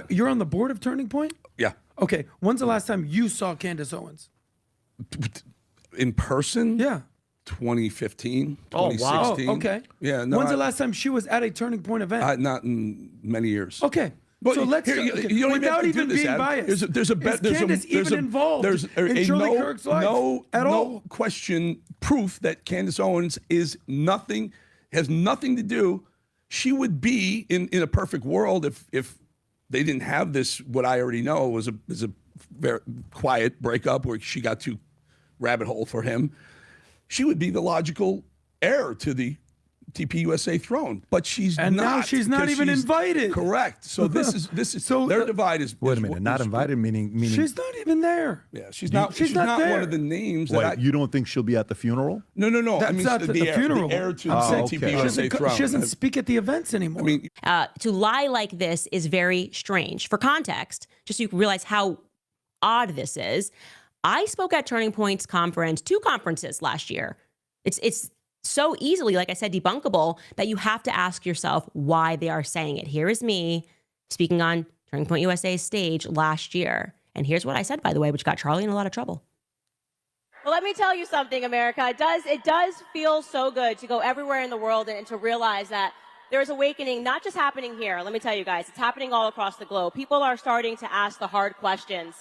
You're on the board of Turning Point? Yeah. Okay. When's the last time you saw Candace Owens? In person? Yeah. 2015, Oh, 2016. Oh, okay. Yeah. No, When's the last time she was at a Turning Point event? Not in many years. Okay. But so let's here, you don't without even have to do even this, being Adam. biased. There's is Candace even involved in Charlie Kirk's life at all? No question proof that Candace Owens has nothing to do. She would be in a perfect world if they didn't have this. What I already know was a very quiet breakup where she got too rabbit hole for him. She would be the logical heir to the TPUSA throne, but she's and not. now she's not even invited. Correct. So this is so their divide is. Wait a minute, not invited meaning she's not even there. Yeah, she's not. She's not there. One of the names. Wait, you don't think she'll be at the funeral? No. That's I mean, not the funeral. The heir to the Okay. TPUSA throne. She doesn't speak at the events anymore. I mean, to lie like this is very strange. For context, just so you can realize how odd this is, I spoke at Turning Point's conference, 2 conferences last year. It's so easily, like I said, debunkable that you have to ask yourself why they are saying it. Here is me speaking on Turning Point USA's stage last year. And here's what I said, by the way, which got Charlie in a lot of trouble. Well, let me tell you something, America. It does feel so good to go everywhere in the world and to realize that there's awakening, not just happening here. Let me tell you guys, it's happening all across the globe. People are starting to ask the hard questions.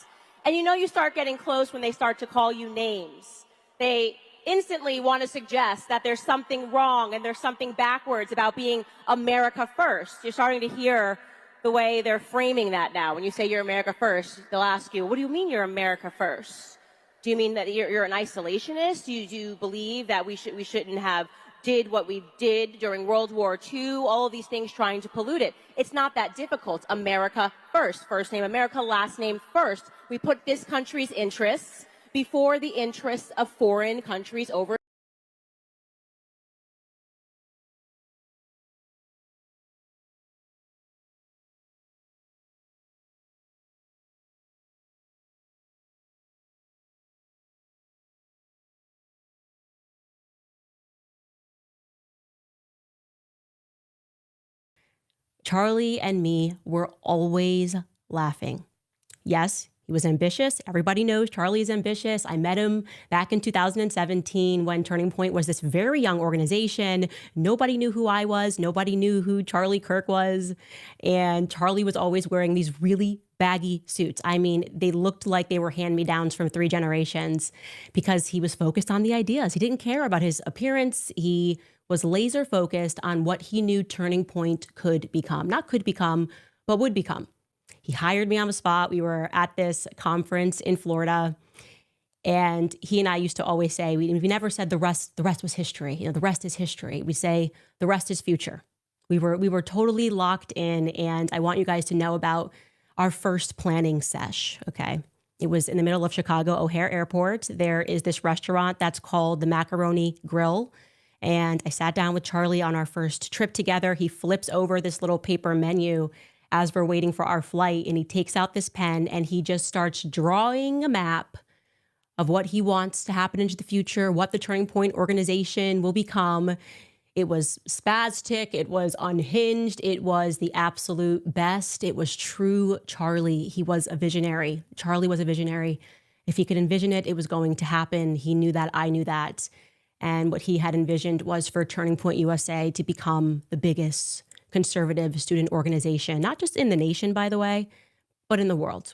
And you start getting close when they start to call you names. They instantly want to suggest that there's something wrong and there's something backwards about being America first. You're starting to hear the way they're framing that now. When you say you're America first, they'll ask you, what do you mean you're America first? Do you mean that you're an isolationist? Do you believe that we shouldn't have did what we did during World War II? All of these things trying to pollute it. It's not that difficult. America first. First name America, last name first. We put this country's interests before the interests of foreign countries over. Charlie and me were always laughing. Yes, he was ambitious. Everybody knows Charlie is ambitious. I met him back in 2017 when Turning Point was this very young organization. Nobody knew who I was. Nobody knew who Charlie Kirk was. And Charlie was always wearing these really baggy suits. I mean, they looked like they were hand-me-downs from 3 generations because he was focused on the ideas. He didn't care about his appearance. He was laser focused on what he knew Turning Point could become. Not could become, but would become. He hired me on the spot. We were at this conference in Florida, and he and I used to always say, we never said the rest was history. The rest is history. We say the rest is future. We were totally locked in, and I want you guys to know about our first planning sesh, okay? It was in the middle of Chicago O'Hare Airport. There is this restaurant that's called the Macaroni Grill. And I sat down with Charlie on our first trip together. He flips over this little paper menu as we're waiting for our flight, and he takes out this pen and he just starts drawing a map of what he wants to happen into the future, what the Turning Point organization will become. It was spastic, it was unhinged, it was the absolute best. It was true Charlie. He was a visionary. Charlie was a visionary. If he could envision it, it was going to happen. He knew that, I knew that. And what he had envisioned was for Turning Point USA to become the biggest conservative student organization, not just in the nation, by the way, but in the world.